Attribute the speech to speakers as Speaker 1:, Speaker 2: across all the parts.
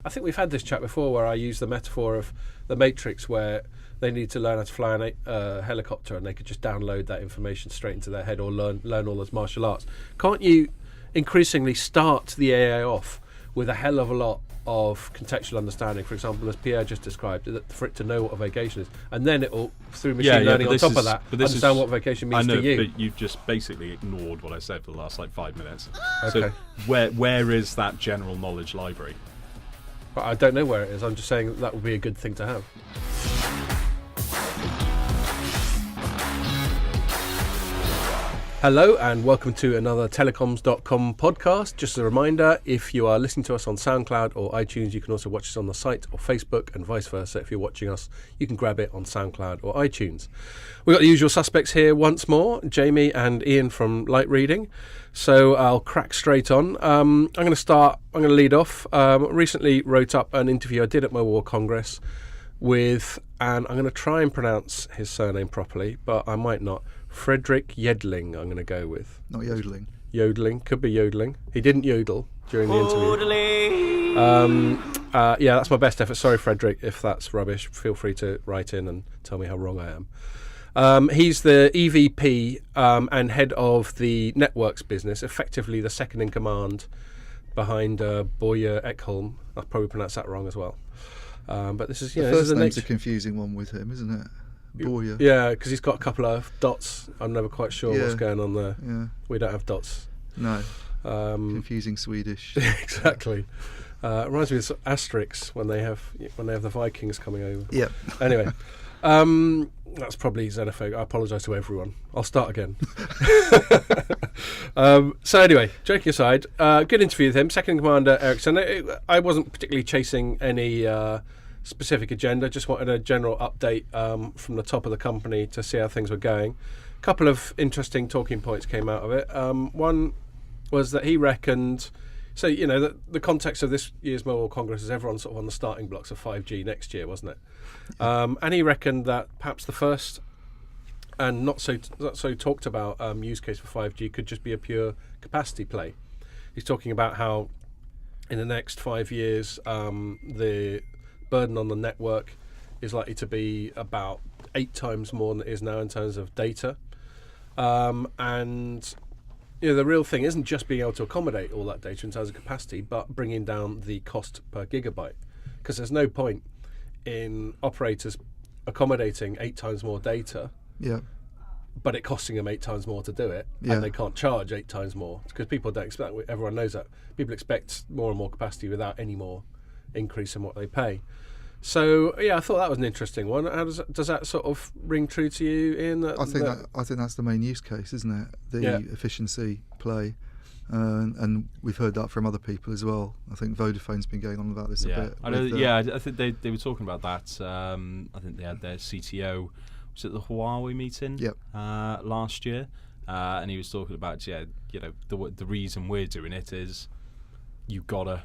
Speaker 1: I think we've had this chat before where I use the metaphor of the Matrix, where they need to learn how to fly a helicopter and they could just download that information straight into their head, or learn all those martial arts. Can't you increasingly start the AI off with a hell of a lot of contextual understanding, for example, as Pierre just described, for it to know what a vacation is, and then it'll, through machine learning on top of that, understand what vacation means to you.
Speaker 2: But you've just basically ignored what I said for the last 5 minutes.
Speaker 1: Okay.
Speaker 2: So where is that general knowledge library?
Speaker 1: But I don't know where it is. I'm just saying that would be a good thing to have. Hello and welcome to another Telecoms.com podcast. Just a reminder, if you are listening to us on SoundCloud or iTunes, you can also watch us on the site or Facebook, and vice versa. If you're watching us, you can grab it on SoundCloud or iTunes. We've got the usual suspects here once more, Jamie and Iain from Light Reading. So I'll crack straight on. I'm going to lead off. Recently wrote up an interview I did at Mobile World Congress with, and I'm going to try and pronounce his surname properly, but I might not. Frederick Yedling, I'm going to go with.
Speaker 3: Not yodeling.
Speaker 1: Yodeling, could be yodeling. He didn't yodel during the interview. Yeah, that's my best effort. Sorry, Frederick, if that's rubbish. Feel free to write in and tell me how wrong I am. He's the EVP and head of the networks business, effectively the second in command behind Boye Ekholm. I'll probably pronounce that wrong as well. But this is,
Speaker 3: the first name's a confusing one with him, isn't it? Boye.
Speaker 1: Yeah, because he's got a couple of dots. I'm never quite sure what's going on there.
Speaker 3: Yeah.
Speaker 1: We don't have dots.
Speaker 3: No. Confusing Swedish.
Speaker 1: Exactly. Reminds me of Asterix when they have the Vikings coming over.
Speaker 3: Yeah.
Speaker 1: Anyway, that's probably xenophobic. I apologise to everyone. I'll start again. So anyway, joking aside, good interview with him. Second Commander Ericsson. I wasn't particularly chasing any specific agenda, just wanted a general update from the top of the company to see how things were going. A couple of interesting talking points came out of it. One was that he reckoned, so the context of this year's Mobile Congress is everyone sort of on the starting blocks of 5G next year, wasn't it? And he reckoned that perhaps the first and not so talked about use case for 5G could just be a pure capacity play. He's talking about how in the next 5 years the burden on the network is likely to be about 8 times more than it is now in terms of data. And the real thing isn't just being able to accommodate all that data in terms of capacity, but bringing down the cost per gigabyte. Because there's no point in operators accommodating 8 times more data, but it costing them 8 times more to do it, and they can't charge 8 times more. Because people don't expect, everyone knows that. People expect more and more capacity without any more increase in what they pay. So I thought that was an interesting one. How does that sort of ring true to you, Iain?
Speaker 3: I think that's the main use case, isn't it? The efficiency play, and we've heard that from other people as well. I think Vodafone's been going on about this a bit.
Speaker 2: I think they were talking about that. I think they had their CTO was at the Huawei meeting last year, and he was talking about the reason we're doing it is you've gotta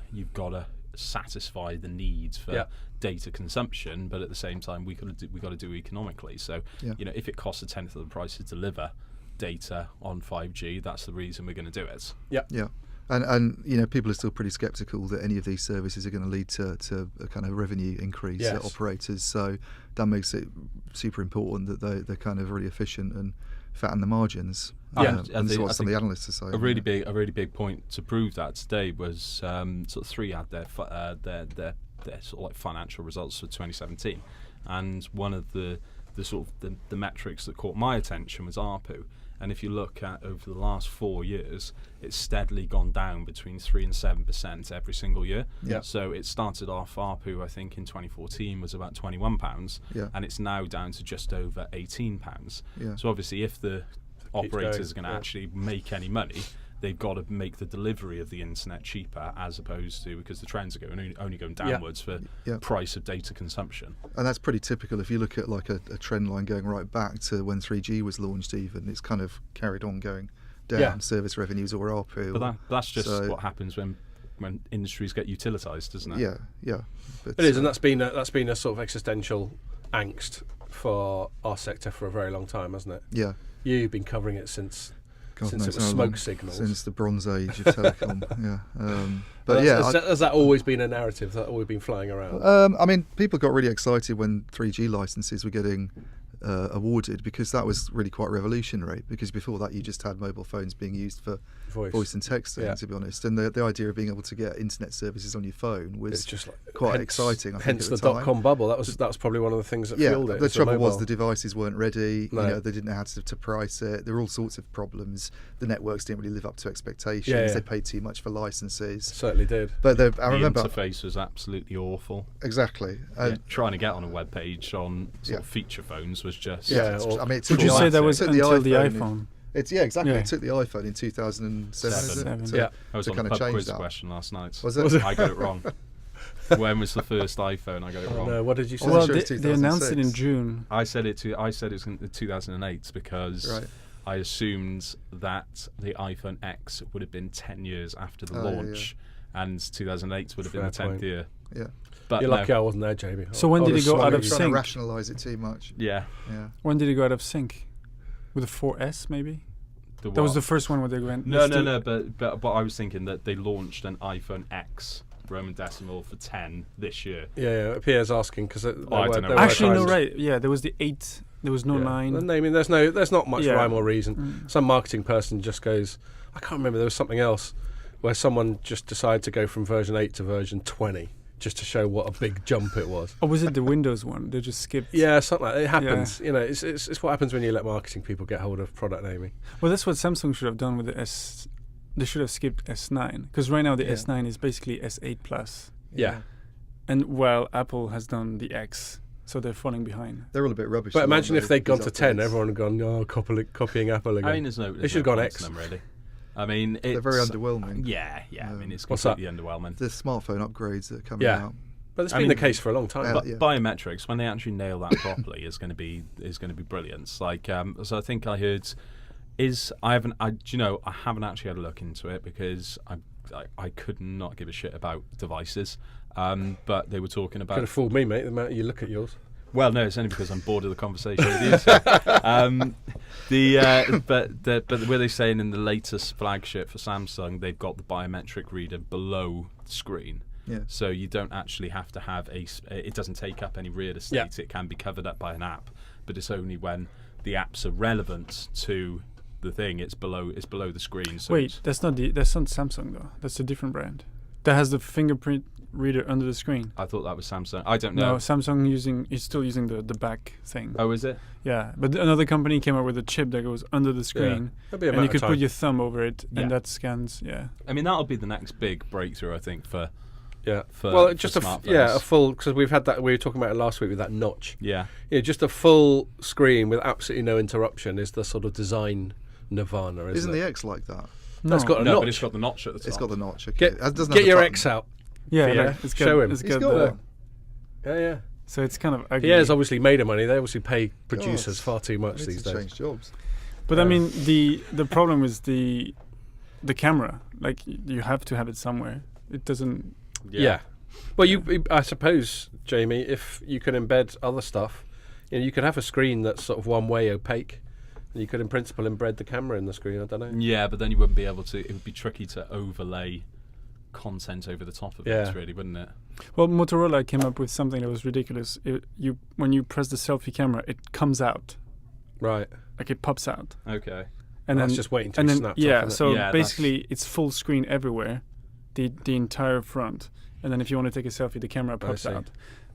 Speaker 2: satisfy the needs for data consumption, but at the same time we got to do economically. So if it costs a tenth of the price to deliver data on 5G, that's the reason we're going to do it.
Speaker 3: And people are still pretty sceptical that any of these services are going to lead to a kind of revenue increase at operators. So that makes it super important that they're kind of really efficient and fatten the margins. And that's what some of the analysts are saying.
Speaker 2: A really big point to prove that today was sort of Three had their sort of like financial results for 2017, and one of the sort of the metrics that caught my attention was ARPU. And if you look at over the last 4 years, it's steadily gone down between 3 and 7% every single year. So it started off, ARPU I think in 2014 was about £21, and it's now down to just over £18. So obviously if the operators are going to actually make any money, they've got to make the delivery of the internet cheaper, as opposed to, because the trends are only going downwards for price of data consumption.
Speaker 3: And that's pretty typical. If you look at like a trend line going right back to when 3G was launched, even it's kind of carried on going down, service revenues or ARPU.
Speaker 2: But that's just what happens when industries get utilised, isn't it?
Speaker 3: Yeah.
Speaker 1: But it is, and that's been a sort of existential angst for our sector for a very long time, hasn't it?
Speaker 3: Yeah.
Speaker 1: You've been covering it since
Speaker 3: God
Speaker 1: since
Speaker 3: knows
Speaker 1: it was
Speaker 3: how
Speaker 1: smoke
Speaker 3: long.
Speaker 1: signals.
Speaker 3: Since the Bronze Age of telecom. Yeah. But
Speaker 1: has that always been a narrative that always been flying around?
Speaker 3: I mean, people got really excited when 3G licenses were getting awarded, because that was really quite revolutionary, because before that you just had mobile phones being used for voice and texting, to be honest, and the idea of being able to get internet services on your phone was
Speaker 1: just
Speaker 3: quite exciting. I think
Speaker 1: hence
Speaker 3: at
Speaker 1: the
Speaker 3: time.
Speaker 1: .com bubble. That was probably one of the things that fueled it.
Speaker 3: The trouble was the devices weren't ready.
Speaker 1: No.
Speaker 3: You know, they didn't know how to price it. There were all sorts of problems. The networks didn't really live up to expectations.
Speaker 1: Yeah.
Speaker 3: They paid too much for licenses.
Speaker 1: Certainly did.
Speaker 3: But I
Speaker 2: the
Speaker 3: remember
Speaker 2: interface was absolutely awful.
Speaker 3: Exactly.
Speaker 2: Trying to get on a web page on sort of feature phones was just
Speaker 3: I mean,
Speaker 4: would you say that was until the iPhone?
Speaker 3: Exactly.
Speaker 4: Yeah.
Speaker 3: It took the iPhone in 2007
Speaker 2: I was
Speaker 3: to
Speaker 2: on
Speaker 3: kind
Speaker 2: the
Speaker 3: of
Speaker 2: pub
Speaker 3: change
Speaker 2: quiz
Speaker 3: that.
Speaker 2: question last night.
Speaker 3: Was it?
Speaker 2: I got it wrong. When was the first iPhone? I got it wrong.
Speaker 1: No, what did you say?
Speaker 3: Well,
Speaker 4: Well,
Speaker 3: sure it's
Speaker 4: they announced it in
Speaker 3: 2006.
Speaker 4: June.
Speaker 2: I said it was in 2008 because I assumed that the iPhone X would have been 10 years after the launch, and 2008 would have been the 10th year.
Speaker 3: Yeah.
Speaker 2: But
Speaker 1: You're lucky I wasn't there, Jamie.
Speaker 4: So when did it go out of
Speaker 3: Trying to
Speaker 4: sync?
Speaker 3: rationalise it too much.
Speaker 2: Yeah.
Speaker 4: When did it go out of sync? With the 4S, maybe?
Speaker 2: That
Speaker 4: was the first one where they went.
Speaker 2: No. But I was thinking that they launched an iPhone X Roman decimal for 10 this year.
Speaker 1: Yeah. Pierre's asking because
Speaker 2: I don't know.
Speaker 4: Actually, no, right. Yeah, there was the 8. There was no 9.
Speaker 1: I mean, there's not much rhyme or reason. Some marketing person just goes, I can't remember. There was something else where someone just decided to go from version 8 to version 20. Just to show what a big jump it was.
Speaker 4: Or was it the Windows one? They just skipped.
Speaker 1: Yeah, something like that. It happens. You know, it's what happens when you let marketing people get hold of product naming.
Speaker 4: Well, that's what Samsung should have done with the S. They should have skipped S9, because right now the S9 is basically S8 Plus.
Speaker 1: Yeah.
Speaker 4: And while Apple has done the X, so they're falling behind.
Speaker 3: They're all a bit rubbish.
Speaker 1: But imagine if they'd gone to 10, everyone had gone, copying Apple again.
Speaker 2: I mean, they
Speaker 1: should have gone X.
Speaker 2: them, really. I mean,
Speaker 3: they're very underwhelming.
Speaker 2: Yeah. I mean, it's
Speaker 1: What's that?
Speaker 2: completely underwhelming.
Speaker 3: The smartphone upgrades that are coming out.
Speaker 1: But it's been the case for a long time.
Speaker 2: But biometrics, when they actually nail that properly, is going to be brilliant. Like, so I think I heard I haven't actually had a look into it because I could not give a shit about devices. But they were talking about.
Speaker 1: Could have fooled me, mate. The amount you look at yours.
Speaker 2: Well, no, it's only because I'm bored of the conversation with you. So. But were they saying in the latest flagship for Samsung, they've got the biometric reader below the screen.
Speaker 3: Yeah.
Speaker 2: So you don't actually have to have it doesn't take up any real estate. Yeah. It can be covered up by an app, but it's only when the apps are relevant to the thing. It's below the screen. So
Speaker 4: wait, that's not Samsung though. That's a different brand. That has the fingerprint reader under the screen.
Speaker 2: I thought that was Samsung. I don't know.
Speaker 4: No, Samsung is still using the back thing.
Speaker 2: Oh, is it?
Speaker 4: Yeah, but another company came up with a chip that goes under the screen, and you could put your thumb over it, and that scans. Yeah.
Speaker 2: I mean, that'll be the next big breakthrough, I think, for.
Speaker 1: Yeah.
Speaker 2: For
Speaker 1: just
Speaker 2: smartphones.
Speaker 1: a full, because we've had that. We were talking about it last week with that notch.
Speaker 2: Yeah.
Speaker 1: Yeah, just a full screen with absolutely no interruption is the sort of design nirvana.
Speaker 3: Isn't the X like that?
Speaker 4: No,
Speaker 1: it's got a notch.
Speaker 2: But it's got the notch at the top.
Speaker 3: It's got the notch. Okay.
Speaker 1: Get your X out.
Speaker 4: Yeah,
Speaker 1: show him.
Speaker 4: He's
Speaker 3: got one.
Speaker 1: Yeah.
Speaker 4: So it's kind of ugly.
Speaker 1: Pierre's obviously made of money. They obviously pay producers far too much these days.
Speaker 3: Change jobs.
Speaker 4: But I mean, the problem is the camera. Like, you have to have it somewhere. It doesn't.
Speaker 1: Yeah. Well, I suppose, Jamie, if you can embed other stuff, you could have a screen that's sort of one-way opaque, and you could, in principle, embed the camera in the screen. I don't know.
Speaker 2: Yeah, but then you wouldn't be able to. It would be tricky to overlay content over the top of it, really, wouldn't it?
Speaker 4: Well, Motorola came up with something that was ridiculous. When you press the selfie camera, it comes out.
Speaker 1: Right.
Speaker 4: Like it pops out.
Speaker 2: Okay.
Speaker 1: And then just waiting to be snapped off.
Speaker 4: So basically, it's full screen everywhere, the entire front. And then if you want to take a selfie, the camera pops out.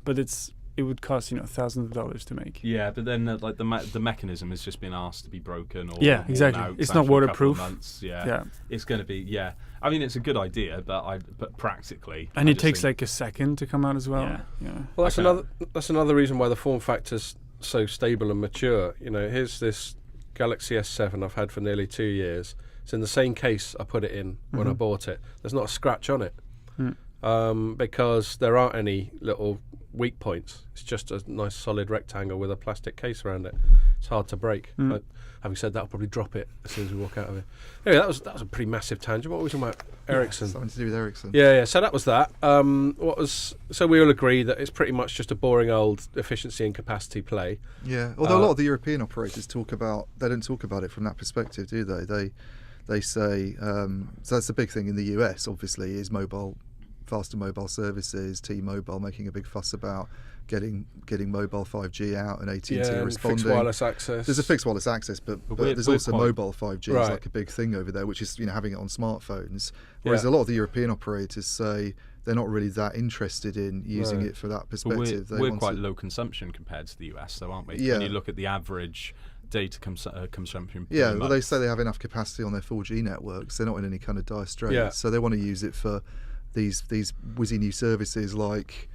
Speaker 4: But it would cost thousands of dollars to make.
Speaker 2: Yeah, but then like the mechanism has just been asked to be broken. Or
Speaker 4: exactly.
Speaker 2: Out
Speaker 4: it's not waterproof.
Speaker 2: Yeah. It's going to be. Yeah. I mean, it's a good idea, but practically.
Speaker 4: And it takes like a second to come out as well. Yeah.
Speaker 1: Well, that's another reason why the form factor's so stable and mature. Here's this Galaxy S7 I've had for nearly 2 years. It's in the same case I put it in when I bought it. There's not a scratch on it. Because there aren't any little weak points. It's just a nice solid rectangle with a plastic case around it. It's hard to break. Having said that, I'll probably drop it as soon as we walk out of it. Anyway, that was a pretty massive tangent. What were we talking about? Ericsson.
Speaker 3: Something to do with Ericsson.
Speaker 1: Yeah. So that was that. So we all agree that it's pretty much just a boring old efficiency and capacity play.
Speaker 3: Yeah. Although a lot of the European operators they don't talk about it from that perspective, do they? They say so. That's the big thing in the US. Obviously, is faster mobile services. T-Mobile making a big fuss about getting mobile 5G out, and AT&T responding.
Speaker 1: Fixed wireless access.
Speaker 3: There's a fixed wireless access, but there's also mobile 5G is like a big thing over there, which is having it on smartphones. Whereas a lot of the European operators say they're not really that interested in using it for that perspective.
Speaker 2: But we're quite low consumption compared to the US, though, aren't we? Yeah. When you look at the average data consumption.
Speaker 3: Yeah, well, they say they have enough capacity on their 4G networks. They're not in any kind of dire straits, so they want to use it for these whizzy new services like,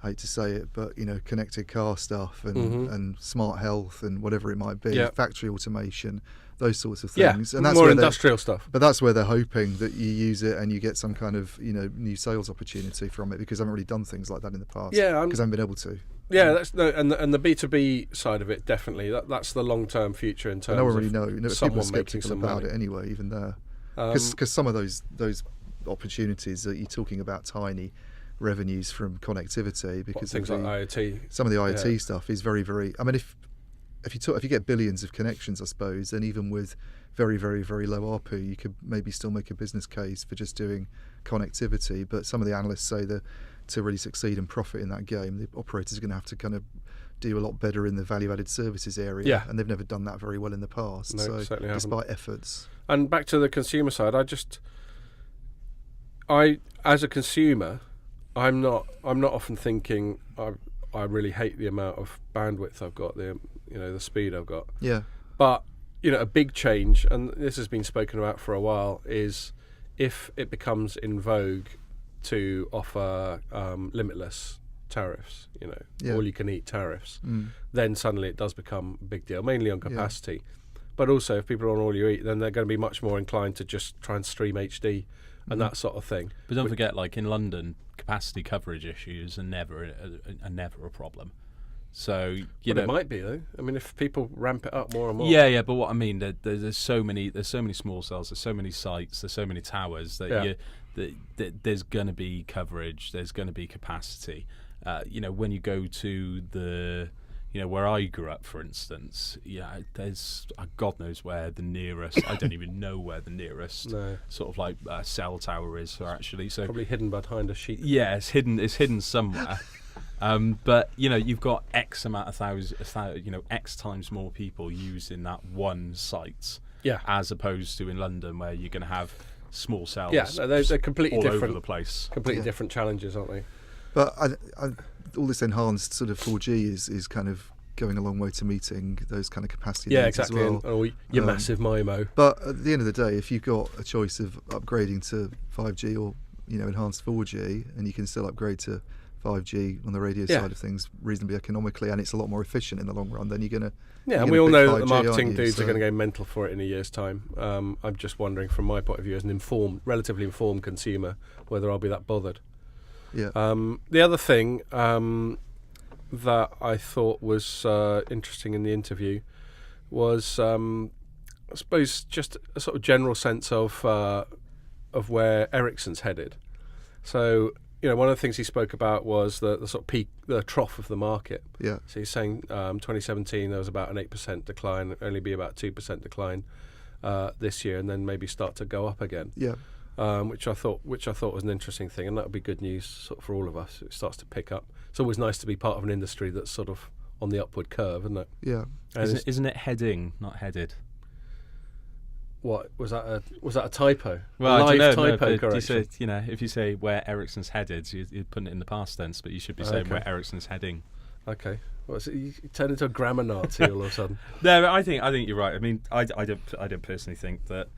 Speaker 3: I hate to say it, but connected car stuff and smart health and whatever it might be, factory automation, those sorts of things.
Speaker 1: And that's more industrial stuff.
Speaker 3: But that's where they're hoping that you use it and you get some kind of new sales opportunity from it, because I haven't really done things like that in the past. Yeah, because I haven't been able to.
Speaker 1: Yeah, and the B2B side of it, definitely. That's the long-term future in terms
Speaker 3: no one
Speaker 1: of
Speaker 3: really knows. People are sceptical about
Speaker 1: money.
Speaker 3: It anyway, even there. Because some of those opportunities that you're talking about, tiny revenues from connectivity, because
Speaker 1: things like IoT.
Speaker 3: Some of the IoT stuff is very, very. I mean, if you get billions of connections, I suppose, then even with very, very, very low ARPU, you could maybe still make a business case for just doing connectivity. But some of the analysts say that to really succeed and profit in that game, the operators are going to have to kind of do a lot better in the value-added services area, and they've never done that very well in the past.
Speaker 1: No,
Speaker 3: so
Speaker 1: certainly
Speaker 3: despite efforts.
Speaker 1: And back to the consumer side, I as a consumer, I'm not often thinking I really hate the amount of bandwidth I've got, the speed I've got.
Speaker 3: Yeah.
Speaker 1: But a big change, and this has been spoken about for a while, is if it becomes in vogue to offer limitless tariffs, all you can eat tariffs, then suddenly it does become a big deal, mainly on capacity. But also, if people are on all you eat, then they're going to be much more inclined to just try and stream HD and that sort of thing.
Speaker 2: But don't forget, like in London, capacity coverage issues are never a problem. So
Speaker 1: it might be though. I mean, if people ramp it up more and more.
Speaker 2: Yeah. But what I mean, there's so many small cells, there's so many sites, there's so many towers that there's going to be coverage, there's going to be capacity. When you go to the where I grew up, for instance, there's God knows where the nearest. I don't even know where the nearest sort of like cell tower is. Actually, so
Speaker 1: probably hidden behind a sheet.
Speaker 2: Yeah, it's hidden somewhere. But you've got X amount of X times more people using that one site. Yeah. As opposed to in London, where you're going to have small cells.
Speaker 1: Yeah, they're completely
Speaker 2: all
Speaker 1: different
Speaker 2: over the place.
Speaker 1: Completely different challenges, aren't they?
Speaker 3: But all this enhanced sort of 4G is kind of going a long way to meeting those kind of capacity needs
Speaker 1: exactly,
Speaker 3: as well.
Speaker 1: Or your massive MIMO.
Speaker 3: But at the end of the day, if you've got a choice of upgrading to 5G or enhanced 4G, and you can still upgrade to 5G on the radio side of things reasonably economically, and it's a lot more efficient in the long run, then you're going to.
Speaker 1: Yeah, and we all know that the marketing dudes are going to go mental for it in a year's time. I'm just wondering, from my point of view, as an relatively informed consumer, whether I'll be that bothered.
Speaker 3: Yeah.
Speaker 1: The other thing that I thought was interesting in the interview was, I suppose, just a sort of general sense of where Ericsson's headed. So, one of the things he spoke about was the sort of peak, the trough of the market.
Speaker 3: Yeah.
Speaker 1: So he's saying 2017 there was about an 8% decline, only be about 2% decline this year, and then maybe start to go up again.
Speaker 3: Yeah.
Speaker 1: Which I thought was an interesting thing, and that would be good news sort of for all of us. It starts to pick up. It's always nice to be part of an industry that's sort of on the upward curve, isn't it?
Speaker 3: Yeah.
Speaker 2: Isn't it heading, not headed?
Speaker 1: What was that? A typo?
Speaker 2: Well, I don't know.
Speaker 1: Typo correction.
Speaker 2: If you say where Ericsson's headed, you're putting it in the past tense, but you should be saying where Ericsson's heading.
Speaker 1: Okay. You turn into a grammar Nazi all of a sudden.
Speaker 2: No, I think you're right. I mean, I don't personally think that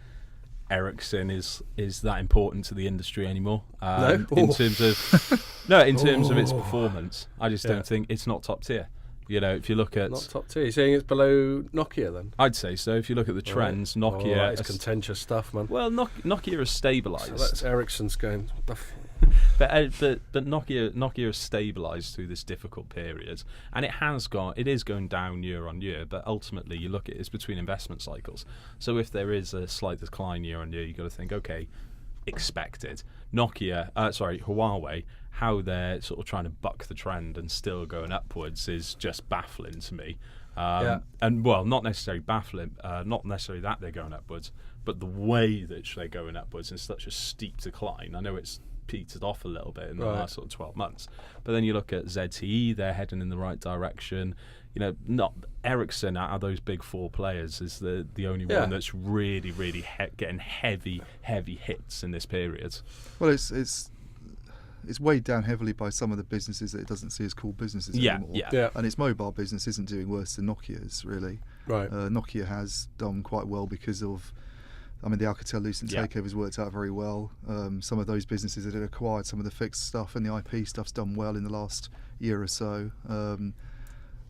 Speaker 2: Ericsson is that important to the industry anymore. In terms of its performance, I just don't think it's not top tier. If you look at
Speaker 1: not top tier, you're saying it's below Nokia then?
Speaker 2: I'd say so. If you look at the trends, Nokia
Speaker 1: it's contentious stuff, man.
Speaker 2: Well, Nokia has stabilised.
Speaker 1: So that's Ericsson's going.
Speaker 2: but Nokia has stabilised through this difficult period, and it is going down year on year. But ultimately, you look at it's between investment cycles. So if there is a slight decline year on year, you've got to think, okay, expected. Huawei, how they're sort of trying to buck the trend and still going upwards is just baffling to me. And well, not necessarily baffling, not necessarily that they're going upwards, but the way that they're going upwards in such a steep decline. I know it's petered off a little bit in the last sort of 12 months, but then you look at ZTE, they're heading in the right direction. You know, not Ericsson out of those big four players is the only one that's really getting heavy hits in this period.
Speaker 3: Well, it's weighed down heavily by some of the businesses that it doesn't see as cool businesses anymore.
Speaker 1: Yeah.
Speaker 3: And its mobile business isn't doing worse than Nokia's, really.
Speaker 1: Right.
Speaker 3: Nokia has done quite well because of, I mean, the Alcatel-Lucent takeovers worked out very well. Some of those businesses that had acquired some of the fixed stuff and the IP stuff's done well in the last year or so.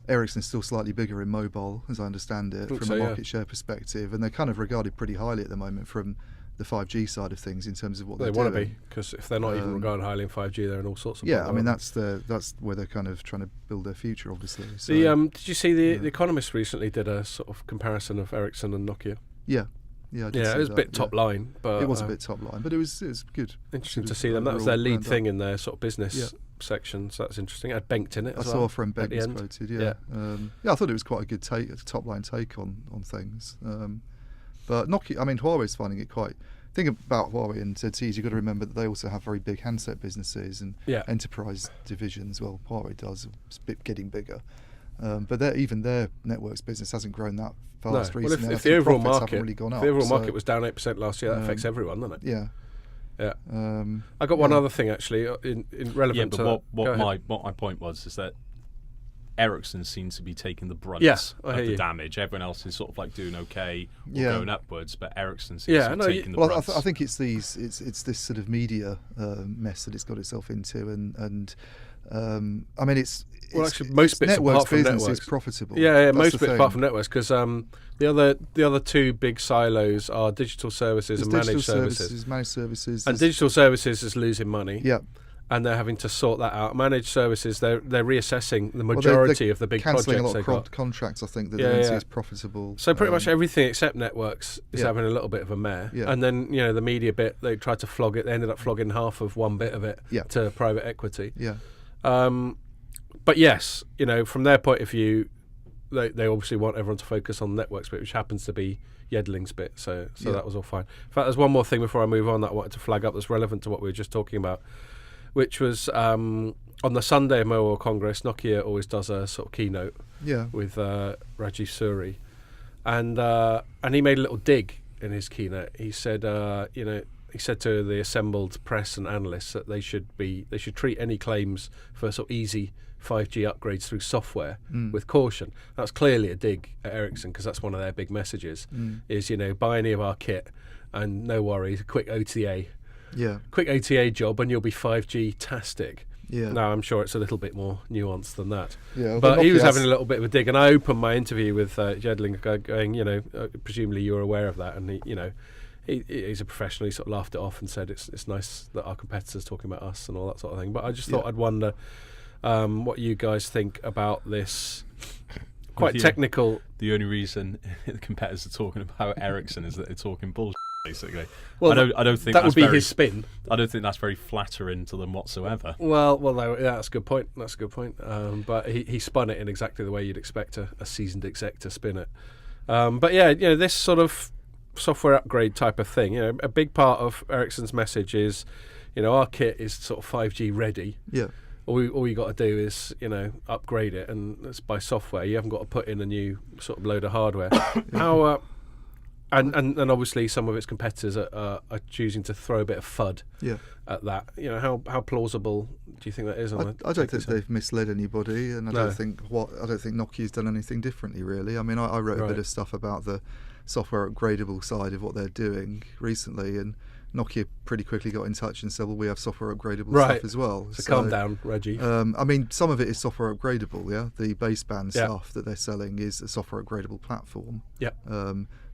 Speaker 3: Ericsson's still slightly bigger in mobile, as I understand it, from a market share perspective, and they're kind of regarded pretty highly at the moment from the 5G side of things in terms of what they're doing.
Speaker 1: They want to be, because if they're not even regarded highly in 5G, they're in all sorts of
Speaker 3: I mean that's where they're kind of trying to build their future, obviously. So,
Speaker 1: did you see the Economist recently did a sort of comparison of Ericsson and Nokia?
Speaker 3: Yeah, I did see
Speaker 1: it was
Speaker 3: that,
Speaker 1: a bit top line, but
Speaker 3: it was a bit top line, but it was good.
Speaker 1: Interesting to see them. That was their lead thing in their sort of business section, so that's interesting. It had Bengt in it.
Speaker 3: I saw a friend Bengt was quoted. I thought it was quite a good top line take on things. But Nokia, I mean, Huawei's finding it quite. Thing about Huawei and ZTE, you've got to remember that they also have very big handset businesses and enterprise divisions. Well, Huawei does. It's getting bigger. But even their networks business hasn't grown that fast recently.
Speaker 1: Well, if the overall market,
Speaker 3: really gone up,
Speaker 1: the overall market was down 8% last year, that affects everyone, doesn't it?
Speaker 3: Yeah.
Speaker 1: I got one other thing actually in relevant to
Speaker 2: that. What my point was is that Ericsson seems to be taking the brunt of the damage. Everyone else is sort of like doing okay or going upwards, but Ericsson seems to be taking the brunt.
Speaker 3: I think it's this sort of media mess that it's got itself into, and I mean
Speaker 1: actually most bits apart from
Speaker 3: business
Speaker 1: networks
Speaker 3: is profitable.
Speaker 1: Most bits apart from networks, because the other two big silos are digital services and managed services.
Speaker 3: Managed services,
Speaker 1: and digital services is losing money.
Speaker 3: Yeah.
Speaker 1: And they're having to sort that out. Managed services, they're reassessing the majority of the big projects they've got.
Speaker 3: Cancelling a lot of contracts, I think, that they don't see as profitable.
Speaker 1: So pretty much everything except networks is having a little bit of a mare. Yeah. And then, the media bit, they tried to flog it. They ended up flogging half of one bit of it to private equity.
Speaker 3: Yeah.
Speaker 1: But yes, from their point of view, they obviously want everyone to focus on the networks bit, which happens to be Yedling's bit. So that was all fine. In fact, there's one more thing before I move on that I wanted to flag up that's relevant to what we were just talking about, which was on the Sunday Mobile World Congress, Nokia always does a sort of keynote with Rajeev Suri, and he made a little dig in his keynote. He said, he said to the assembled press and analysts that they should treat any claims for sort of easy 5G upgrades through software with caution. That's clearly a dig at Ericsson, because that's one of their big messages. Is buy any of our kit and no worries, quick OTA.
Speaker 3: Yeah.
Speaker 1: Quick OTA job and you'll be 5G-tastic.
Speaker 3: Yeah.
Speaker 1: Now, I'm sure it's a little bit more nuanced than that.
Speaker 3: Yeah,
Speaker 1: but he was having a little bit of a dig, and I opened my interview with Yedling going, presumably you're aware of that, and he's a professional. He sort of laughed it off and said it's nice that our competitors talking about us and all that sort of thing. But I just thought I'd wonder what you guys think about this quite technical.
Speaker 2: The only reason the competitors are talking about Ericsson is that they're talking bullshit. Basically,
Speaker 1: well,
Speaker 2: I don't think
Speaker 1: that would be his spin.
Speaker 2: I don't think that's very flattering to them whatsoever.
Speaker 1: Well, no, that's a good point. But he spun it in exactly the way you'd expect a seasoned exec to spin it. But this sort of software upgrade type of thing. A big part of Ericsson's message is, our kit is sort of 5G ready.
Speaker 3: Yeah.
Speaker 1: All you got to do is, upgrade it, and it's by software. You haven't got to put in a new sort of load of hardware. How And obviously some of its competitors are choosing to throw a bit of FUD at that. How plausible do you think that is?
Speaker 3: I don't think they've misled anybody, and I don't think Nokia's done anything differently, really. I mean, I wrote a bit of stuff about the software upgradable side of what they're doing recently, and Nokia pretty quickly got in touch and said, well, we have software upgradable stuff as well.
Speaker 1: So calm down, Reggie.
Speaker 3: I mean, some of it is software upgradable, The baseband stuff that they're selling is a software upgradable platform.
Speaker 1: Yeah.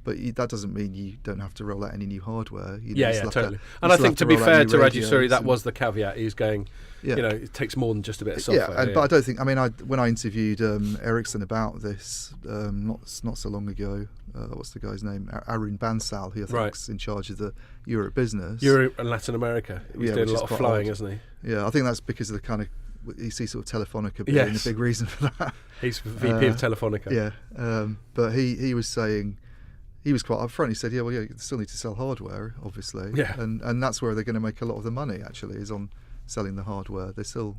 Speaker 3: But that doesn't mean you don't have to roll out any new hardware.
Speaker 1: Totally. And I think, to be fair to Rajasuri, that was the caveat. He's going, it takes more than just a bit of software.
Speaker 3: But I don't think. I mean, when I interviewed Ericsson about this not so long ago, what's the guy's name? Arun Bansal, who I think is in charge of the Europe business.
Speaker 1: Europe and Latin America. He's doing a lot of flying, isn't he?
Speaker 3: Yeah, I think that's because of the kind of. You see sort of Telefonica being a big reason for that.
Speaker 1: He's VP of Telefonica.
Speaker 3: Yeah, but he was saying. He was quite upfront. He said, you still need to sell hardware, obviously.
Speaker 1: Yeah.
Speaker 3: And that's where they're going to make a lot of the money, actually, is on selling the hardware. They're still...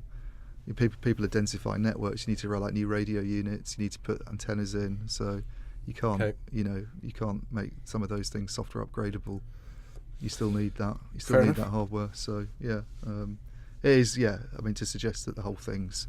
Speaker 3: People are densifying networks. You need to roll out new radio units. You need to put antennas in. So you can't, you can't make some of those things software upgradable. You still need that. You still need that hardware. So, it is, I mean, to suggest that the whole thing's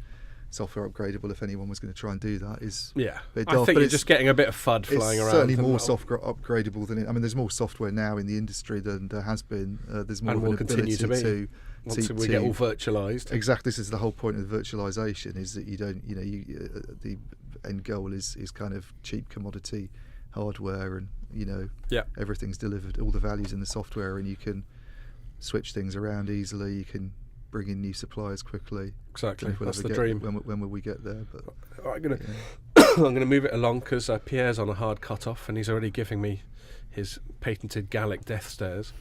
Speaker 3: software upgradable, if anyone was going to try and do that, is
Speaker 1: I think you're just getting a bit of FUD flying around.
Speaker 3: It's certainly more software upgradable than there's more software now in the industry than there has been. There's more
Speaker 1: and
Speaker 3: of an
Speaker 1: will continue to be once we get all virtualized.
Speaker 3: Exactly, this is the whole point of the virtualization, is that you don't, the end goal is kind of cheap commodity hardware, and everything's delivered, all the values in the software, and you can switch things around easily. You can bring in new suppliers quickly.
Speaker 1: Exactly, that's the dream.
Speaker 3: When will we get there? But
Speaker 1: I'm going to move it along because Pierre's on a hard cut-off and he's already giving me his patented Gallic death stares.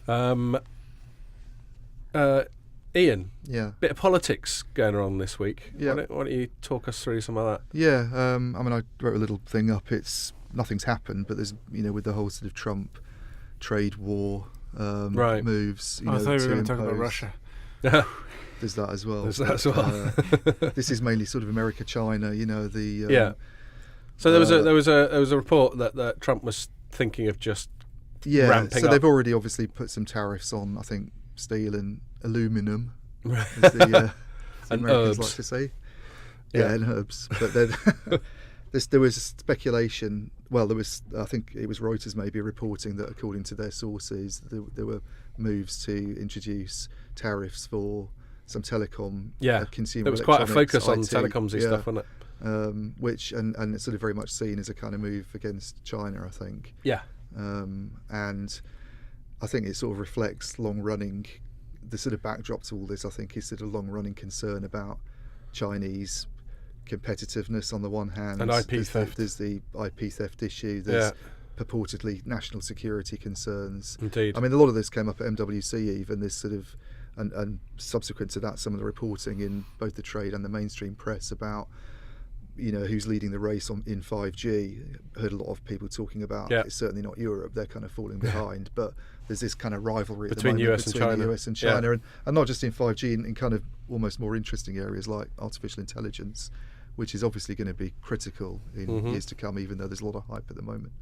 Speaker 1: Ian, bit of politics going on this week. Why don't you talk us through some of that?
Speaker 3: I wrote a little thing up. Nothing's happened, but there's with the whole sort of Trump trade war moves.
Speaker 4: I thought we were going to talk about Russia.
Speaker 3: There's that as well. This is mainly sort of America, China.
Speaker 1: So there was a report that Trump was thinking of just ramping up.
Speaker 3: They've already obviously put some tariffs on, I think, steel and aluminum, as the
Speaker 1: and
Speaker 3: Americans
Speaker 1: herbs.
Speaker 3: like to say. And herbs. But then there was speculation. Well, I think it was Reuters maybe reporting that, according to their sources, there were moves to introduce tariffs for some telecom consumer.
Speaker 1: There was quite a focus on
Speaker 3: IT,
Speaker 1: telecoms stuff, wasn't it?
Speaker 3: Which and it's sort of very much seen as a kind of move against China, I think. And I think it sort of reflects the sort of backdrop to all this, I think, is sort of long-running concern about Chinese competitiveness on the one hand,
Speaker 1: and IP theft.
Speaker 3: There's the IP theft issue. There's purportedly national security concerns.
Speaker 1: Indeed.
Speaker 3: I mean, a lot of this came up at MWC, even this sort of, and subsequent to that, some of the reporting in both the trade and the mainstream press about, who's leading the race in 5G. Heard a lot of people talking about it's certainly not Europe. They're kind of falling behind, but there's this kind of rivalry
Speaker 1: between
Speaker 3: at the moment
Speaker 1: between
Speaker 3: the US and China, and not just in 5G, in kind of almost more interesting areas like artificial intelligence, which is obviously going to be critical in years to come, even though there's a lot of hype at the moment.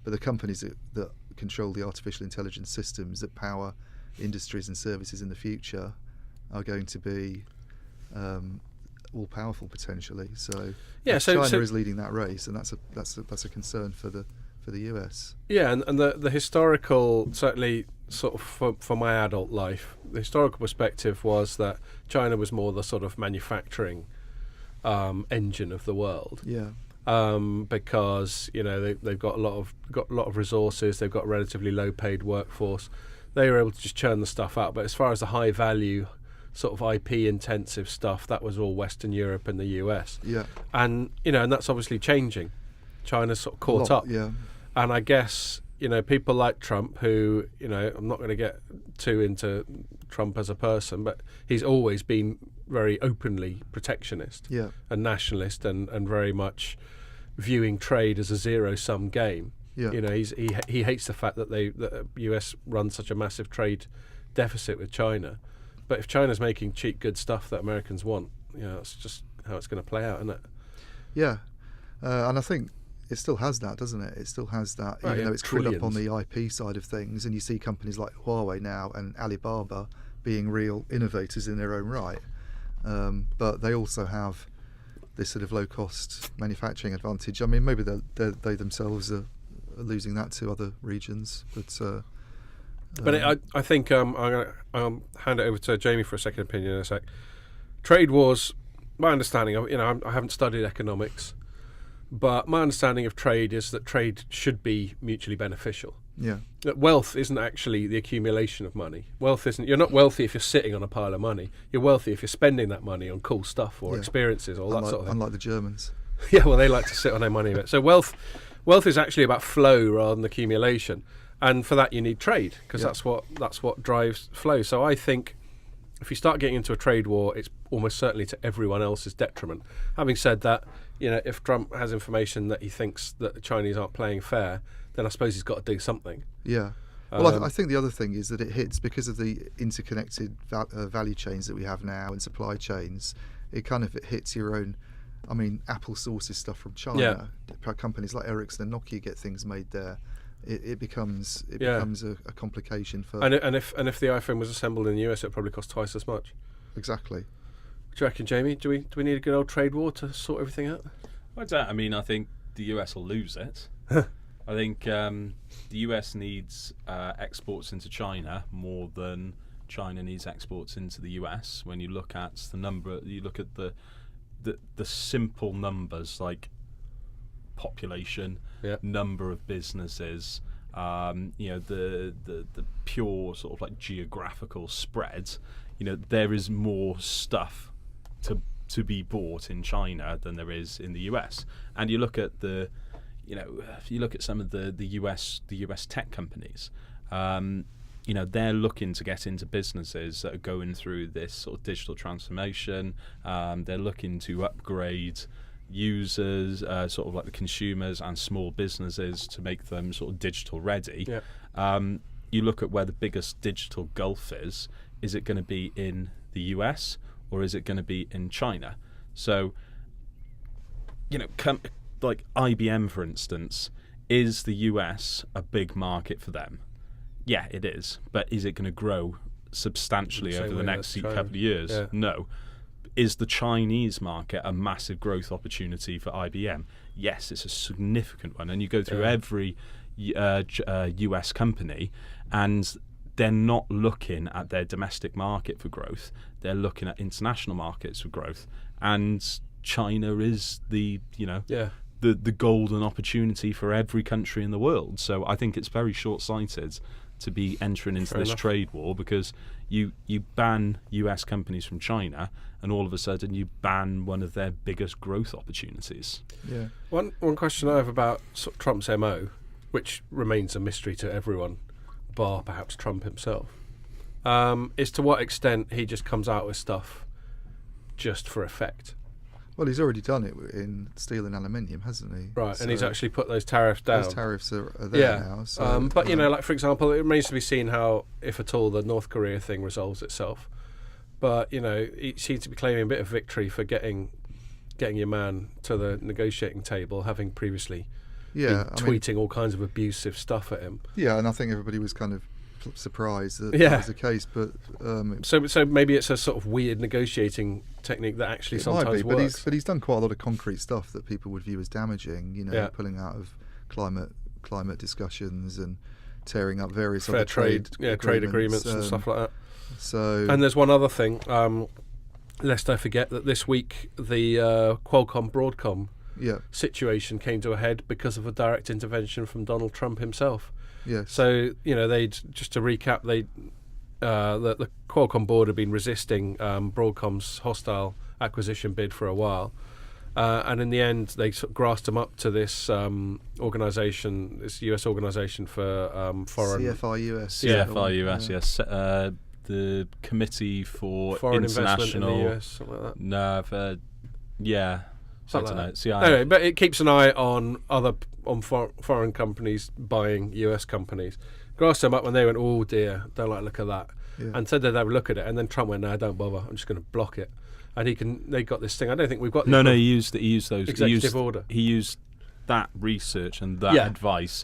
Speaker 3: But the companies that control the artificial intelligence systems that power industries and services in the future are going to be all powerful potentially. So China is leading that race, and that's a concern for the US.
Speaker 1: And the historical, certainly sort of for my adult life, the historical perspective was that China was more the sort of manufacturing engine of the world. Because they've got a lot of resources. They've got a relatively low paid workforce. They were able to just churn the stuff out. But as far as the high value sort of IP intensive stuff, that was all Western Europe and the US. And and that's obviously changing. China's sort of caught up. And I guess people like Trump, who I'm not going to get too into Trump as a person, but he's always been very openly protectionist and nationalist, and very much viewing trade as a zero-sum game. He hates the fact that the US runs such a massive trade deficit with China. But if China's making cheap, good stuff that Americans want, that's just how it's going to play out, isn't it?
Speaker 3: And I think it still has that, doesn't it? It still has that, even though it's caught up on the IP side of things, and you see companies like Huawei now and Alibaba being real innovators in their own right. But they also have this sort of low-cost manufacturing advantage. I mean, maybe they themselves are losing that to other regions, but
Speaker 1: I think I'm going to hand it over to Jamie for a second opinion in a sec. Trade wars, my understanding of, I haven't studied economics, But my understanding of trade is that trade should be mutually beneficial.
Speaker 3: Yeah.
Speaker 1: That wealth isn't actually the accumulation of money. You're not wealthy if you're sitting on a pile of money. You're wealthy if you're spending that money on cool stuff or experiences or that sort of thing.
Speaker 3: Unlike the Germans.
Speaker 1: Yeah, well, they like to sit on their money a bit. So wealth is actually about flow rather than accumulation. And for that you need trade, because that's what drives flow. So I think if you start getting into a trade war, it's almost certainly to everyone else's detriment. Having said that, if Trump has information that he thinks that the Chinese aren't playing fair, then I suppose he's got to do something.
Speaker 3: Yeah. Well, I think the other thing is that it hits, because of the interconnected value chains that we have now and supply chains, it hits your own. I mean, Apple sources stuff from China. Yeah. Companies like Ericsson and Nokia get things made there. It becomes a complication for.
Speaker 1: And if the iPhone was assembled in the US, it would probably cost twice as much.
Speaker 3: Exactly.
Speaker 1: What do you reckon, Jamie? Do we need a good old trade war to sort everything out?
Speaker 2: I think the US will lose it. I think the US needs exports into China more than China needs exports into the US. When you look at the number, you look at the simple numbers like population, number of businesses, the pure sort of like geographical spread. There is more stuff to be bought in China than there is in the US. And you look at if you look at some of the US tech companies, they're looking to get into businesses that are going through this sort of digital transformation. They're looking to upgrade users, sort of like the consumers and small businesses, to make them sort of digital ready. Yeah. You look at where the biggest digital gulf is it going to be in the US or is it going to be in China? So, like IBM, for instance, is the US a big market for them? Yeah, it is. But is it going to grow substantially over the next couple of years? Yeah. No. Is the Chinese market a massive growth opportunity for IBM? Yes, it's a significant one. And you go through every US company, and they're not looking at their domestic market for growth. They're looking at international markets for growth. And China is the golden opportunity for every country in the world. So I think it's very short-sighted to be entering into this trade war, because you ban US companies from China and all of a sudden you ban one of their biggest growth opportunities.
Speaker 3: Yeah.
Speaker 1: One question I have about sort of Trump's MO, which remains a mystery to everyone, bar perhaps Trump himself, is to what extent he just comes out with stuff just for effect.
Speaker 3: Well, he's already done it in steel and aluminium, hasn't he?
Speaker 1: Right, so, and he's actually put those tariffs down.
Speaker 3: Those tariffs are there now. So,
Speaker 1: but, like, for example, it remains to be seen how, if at all, the North Korea thing resolves itself. But, he seems to be claiming a bit of victory for getting your man to the negotiating table, having previously been tweeting all kinds of abusive stuff at him.
Speaker 3: Yeah, and I think everybody was kind of surprised that that was the case, but
Speaker 1: so maybe it's a sort of weird negotiating technique that actually sometimes works.
Speaker 3: But he's done quite a lot of concrete stuff that people would view as damaging. Pulling out of climate discussions and tearing up various
Speaker 1: fair
Speaker 3: other
Speaker 1: trade agreements and stuff like that.
Speaker 3: So,
Speaker 1: and there's one other thing, lest I forget, that this week the Qualcomm Broadcom situation came to a head because of a direct intervention from Donald Trump himself.
Speaker 3: Yes.
Speaker 1: So they'd, just to recap, the Qualcomm board had been resisting Broadcom's hostile acquisition bid for a while, and in the end they sort of grasped them up to this organisation, this US organisation for foreign
Speaker 3: CFIUS.
Speaker 2: Yes. The Committee for
Speaker 1: Foreign
Speaker 2: International
Speaker 1: Investment in the US, something like that.
Speaker 2: No,
Speaker 1: something like that. Anyway, but it keeps an eye on foreign companies buying US companies. Grasped them up when they went, oh dear, don't like the look of that, and said they'd have a look at it. And then Trump went, no, don't bother, I'm just going to block it. And they got this thing. I don't think we've got.
Speaker 2: No, he used those
Speaker 1: executive order.
Speaker 2: He used that research and that advice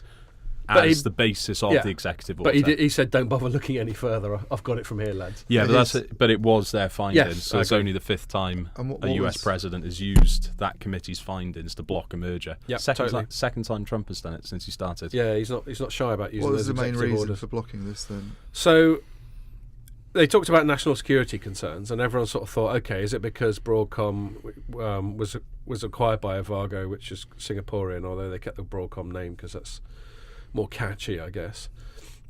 Speaker 2: as the basis of the executive order.
Speaker 1: But he said, don't bother looking any further. I've got it from here, lads.
Speaker 2: Yeah, but it was their findings. So it's only the fifth time a US president has used that committee's findings to block a merger.
Speaker 1: Yep,
Speaker 2: second time Trump has done it since he started.
Speaker 1: Yeah, he's not shy about using those executive orders.
Speaker 3: What was the main reason for blocking this then?
Speaker 1: So they talked about national security concerns, and everyone sort of thought, okay, is it because Broadcom was acquired by Avago, which is Singaporean, although they kept the Broadcom name because that's more catchy, I guess.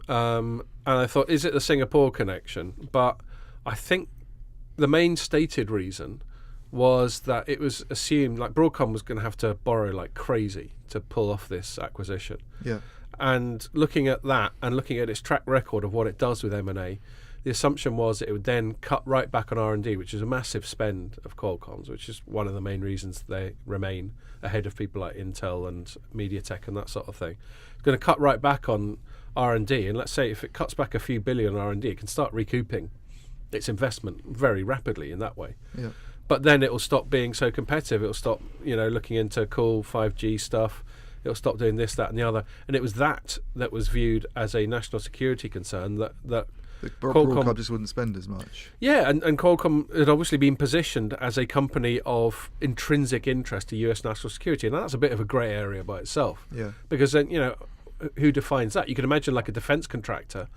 Speaker 1: And I thought, is it the Singapore connection? But I think the main stated reason was that it was assumed like Broadcom was going to have to borrow like crazy to pull off this acquisition.
Speaker 3: Yeah.
Speaker 1: And looking at that and looking at its track record of what it does with M&A, the assumption was it would then cut right back on R&D, which is a massive spend of Qualcomm's, which is one of the main reasons they remain ahead of people like Intel and MediaTek and that sort of thing. It's going to cut right back on R&D, and let's say if it cuts back a few billion on R&D, it can start recouping its investment very rapidly in that way.
Speaker 3: Yeah.
Speaker 1: But then it will stop being so competitive. It will stop, looking into cool 5G stuff. It will stop doing this, that, and the other. And it was that was viewed as a national security concern that
Speaker 3: Broadcom just wouldn't spend as much.
Speaker 1: Yeah, and Qualcomm had obviously been positioned as a company of intrinsic interest to US national security, and that's a bit of a grey area by itself.
Speaker 3: Yeah.
Speaker 1: Because then, who defines that? You can imagine like a defence contractor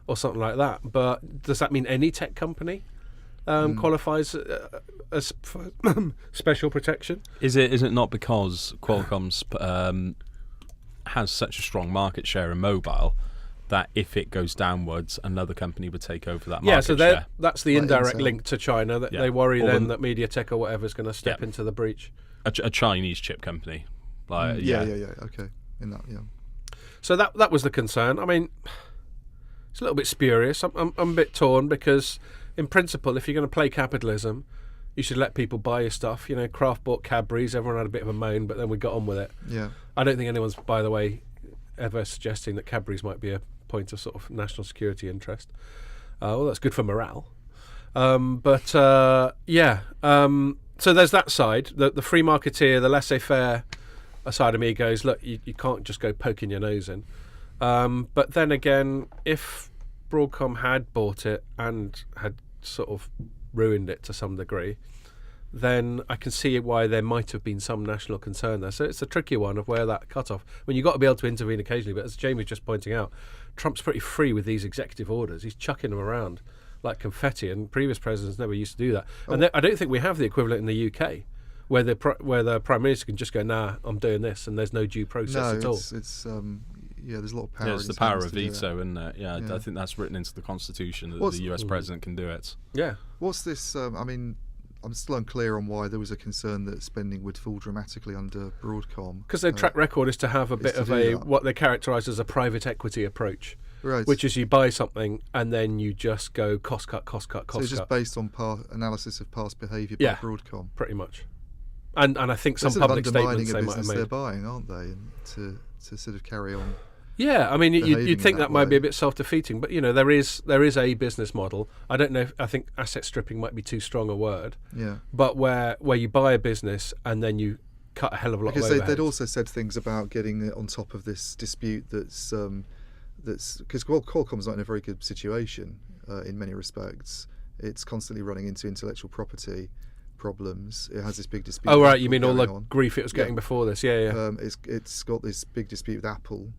Speaker 1: or something like that, but does that mean any tech company qualifies as special protection?
Speaker 2: Is it not because Qualcomm's has such a strong market share in mobile that if it goes downwards, another company would take over that market share?
Speaker 1: That's the
Speaker 3: Like
Speaker 1: indirect
Speaker 3: Intel.
Speaker 1: link to China. That they worry then that MediaTek or whatever is going to step into the breach.
Speaker 2: A Chinese chip company.
Speaker 3: Yeah. Okay. In that, yeah.
Speaker 1: So that was the concern. I mean, it's a little bit spurious. I'm a bit torn because, in principle, if you're going to play capitalism, you should let people buy your stuff. Kraft bought Cadbury's. Everyone had a bit of a moan, but then we got on with it.
Speaker 3: Yeah.
Speaker 1: I don't think anyone's, by the way, ever suggesting that Cadbury's might be a point of sort of national security interest. Well, that's good for morale. So there's that side. The free marketeer, the laissez-faire side of me goes, look, you can't just go poking your nose in. But then again, if Broadcom had bought it and had sort of ruined it to some degree, then I can see why there might have been some national concern there. So it's a tricky one of where that cut-off. You've got to be able to intervene occasionally, but as Jamie was just pointing out, Trump's pretty free with these executive orders. He's chucking them around like confetti, and previous presidents never used to do that. And I don't think we have the equivalent in the UK, where the Prime Minister can just go, nah, I'm doing this, and there's no due process at all.
Speaker 3: It's there's a lot of power.
Speaker 2: Yeah, it's the power of veto, isn't it? Yeah, I think that's written into the Constitution that the US president can do it.
Speaker 1: Yeah.
Speaker 3: What's this? I'm still unclear on why there was a concern that spending would fall dramatically under Broadcom.
Speaker 1: Because their track record is to have a bit of what they characterise as a private equity approach,
Speaker 3: right?
Speaker 1: Which is you buy something and then you just go cost cut. So
Speaker 3: it's just based on analysis of past behaviour by Broadcom,
Speaker 1: pretty much. And I think some public statements they might have made.
Speaker 3: They're buying, aren't they? And to sort of carry on.
Speaker 1: Yeah, I mean, you'd think that might be a bit self-defeating, but there is a business model. I don't know. I think asset stripping might be too strong a word.
Speaker 3: Yeah.
Speaker 1: But where you buy a business and then you cut a hell of a lot of overheads.
Speaker 3: Because they'd also said things about getting on top of this dispute that's because Qualcomm's not in a very good situation in many respects. It's constantly running into intellectual property problems. It has this big dispute.
Speaker 1: Oh right, you mean all the grief it was getting before this? Yeah.
Speaker 3: It's got this big dispute with Apple.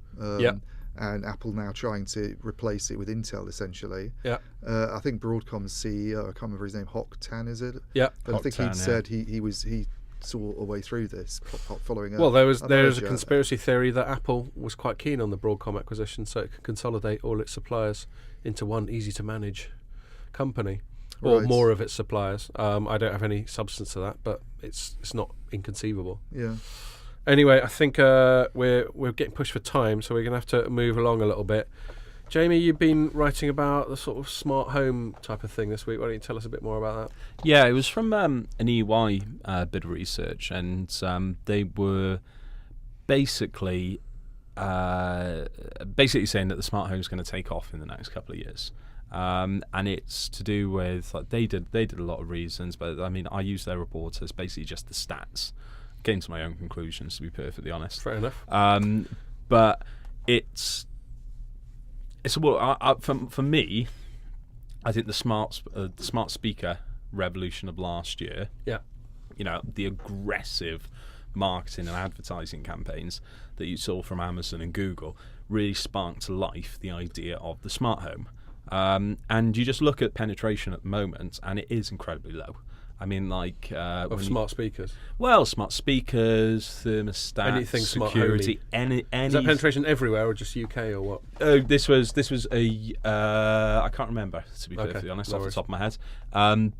Speaker 3: And Apple now trying to replace it with Intel essentially. Yeah. I think Broadcom's CEO, I can't remember his name, Hock Tan, is it?
Speaker 1: Yeah.
Speaker 3: But I think he'd said he saw a way through this following.
Speaker 1: Well, there was a conspiracy theory that Apple was quite keen on the Broadcom acquisition, so it could consolidate all its suppliers into one easy to manage company. Or more of its suppliers. I don't have any substance to that, but it's not inconceivable.
Speaker 3: Yeah.
Speaker 1: Anyway, I think we're getting pushed for time, so we're going to have to move along a little bit. Jamie, you've been writing about the sort of smart home type of thing this week. Why don't you tell us a bit more about that?
Speaker 2: Yeah, it was from an EY bit of research, and they were basically saying that the smart home is going to take off in the next couple of years. And it's to do with they did a lot of reasons, but I mean I used their report as basically just the stats. Came to my own conclusions, to be perfectly honest.
Speaker 1: Fair enough.
Speaker 2: But it's for me, I think the smart speaker revolution of last year.
Speaker 1: Yeah.
Speaker 2: The aggressive marketing and advertising campaigns that you saw from Amazon and Google really sparked to life the idea of the smart home. And you just look at penetration at the moment, and it is incredibly low. I mean, like
Speaker 1: of smart speakers.
Speaker 2: Well, smart speakers, thermostats,
Speaker 1: anything
Speaker 2: security,
Speaker 1: any. Is that penetration everywhere or just UK or what?
Speaker 2: Oh, this was a I can't remember, to be perfectly honest, off the top of my head.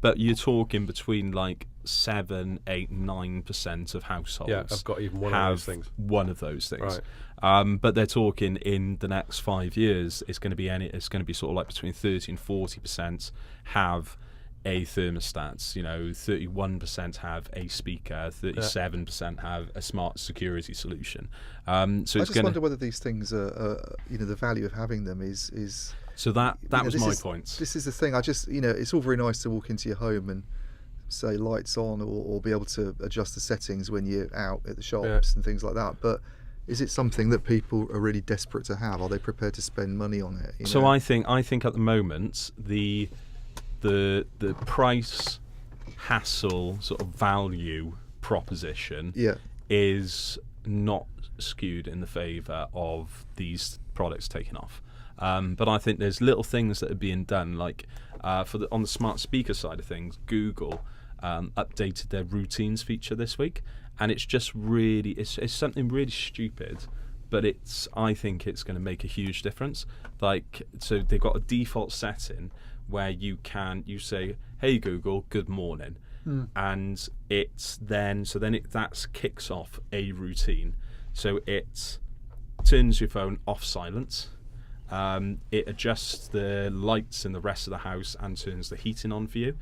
Speaker 2: But you're talking between like 7, 8, 9% of households.
Speaker 1: Yeah, I've got even one of those things.
Speaker 2: One of those things.
Speaker 1: Right.
Speaker 2: But they're talking in the next 5 years, it's going to be sort of like between 30 and 40% have a thermostat. 31% have a speaker, 37% have a smart security solution. So
Speaker 3: I
Speaker 2: it's
Speaker 3: just wonder whether these things are, the value of having them is.
Speaker 2: So that was my point.
Speaker 3: This is the thing. I just, it's all very nice to walk into your home and say lights on, or be able to adjust the settings when you're out at the shops and things like that. But is it something that people are really desperate to have? Are they prepared to spend money on it?
Speaker 2: So I think at the moment the price hassle sort of value proposition is not skewed in the favour of these products taking off. But I think there's little things that are being done, like on the smart speaker side of things, Google updated their routines feature this week, and it's just really it's something really stupid, but I think it's going to make a huge difference. Like, so they've got a default setting where you say, "Hey Google, good morning," and that kicks off a routine. So it turns your phone off silent. It adjusts the lights in the rest of the house and turns the heating on for you.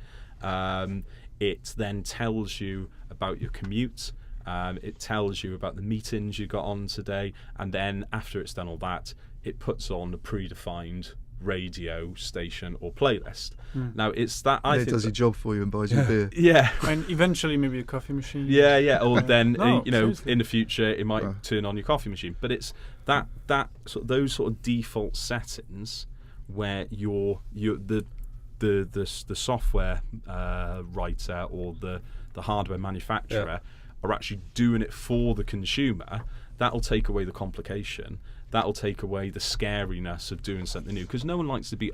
Speaker 2: It then tells you about your commute. It tells you about the meetings you got on today, and then after it's done all that, it puts on a predefined radio station or playlist. Now it's that I think
Speaker 3: it does your job for you and buys you beer.
Speaker 2: Yeah,
Speaker 4: and eventually maybe a coffee machine.
Speaker 2: Yeah. Or then
Speaker 4: seriously.
Speaker 2: in the future it might turn on your coffee machine. But it's that those sort of default settings where the software writer or the hardware manufacturer are actually doing it for the consumer. That'll take away the complication. That'll take away the scariness of doing something new, because no one likes to be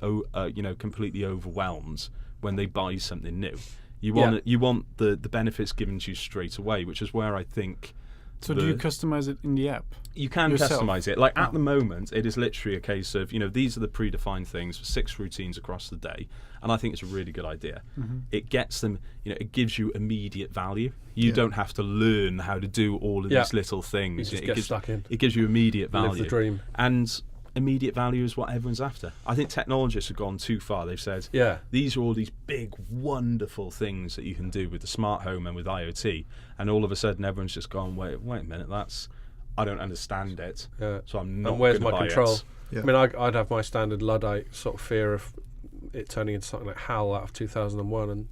Speaker 2: completely overwhelmed when they buy something new. You want the benefits given to you straight away, which is where I think.
Speaker 4: So do you customize it in the app?
Speaker 2: You can
Speaker 4: yourself?
Speaker 2: customize it. At the moment, it is literally a case of, these are the predefined things for 6 routines across the day, and I think it's a really good idea. It gets them, it gives you immediate value. You don't have to learn how to do all of these little things.
Speaker 1: You just get stuck in.
Speaker 2: It gives you immediate value.
Speaker 1: Live the dream.
Speaker 2: And immediate value is what everyone's after. I think technologists have gone too far. They've said, these are all these big, wonderful things that you can do with the smart home and with IoT, and all of a sudden everyone's just gone, wait a minute, I don't understand it, so I'm not going to buy
Speaker 1: control?
Speaker 2: it.
Speaker 3: Yeah.
Speaker 1: I mean, I'd have my standard Luddite sort of fear of it turning into something like HAL out of 2001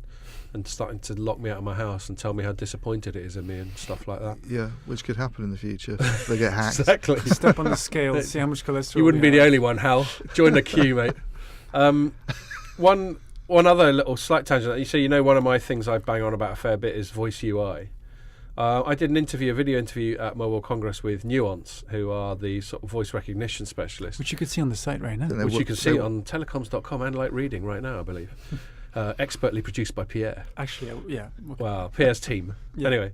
Speaker 1: and starting to lock me out of my house and tell me how disappointed it is in me and stuff like that.
Speaker 3: Yeah, which could happen in the future. They get hacked.
Speaker 1: Exactly.
Speaker 4: Step on the scale, see how much cholesterol.
Speaker 1: You wouldn't be the only one, Hal. Join the queue, mate. One other little slight tangent. You see, one of my things I bang on about a fair bit is voice UI. I did a video interview at Mobile Congress with Nuance, who are the sort of voice recognition specialists.
Speaker 4: Which you could see on the site right now.
Speaker 1: Which you can see on Telecoms.com and Light Reading right now, I believe. Expertly produced by Pierre.
Speaker 4: Actually, yeah. Okay.
Speaker 1: Well, Pierre's team.
Speaker 4: Yeah.
Speaker 1: Anyway.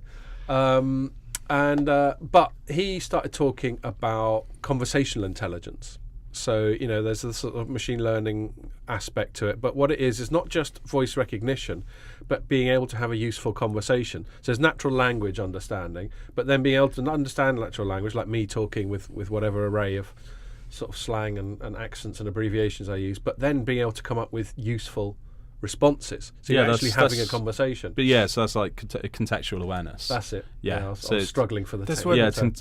Speaker 1: But he started talking about conversational intelligence. So, there's a sort of machine learning aspect to it. But what it is not just voice recognition, but being able to have a useful conversation. So there's natural language understanding, but then being able to understand natural language, like me talking with whatever array of sort of slang and accents and abbreviations I use, but then being able to come up with useful responses. So you're actually having a conversation.
Speaker 2: But so that's like contextual awareness.
Speaker 1: That's it.
Speaker 2: Yeah.
Speaker 1: I was struggling for the
Speaker 4: That's
Speaker 1: term.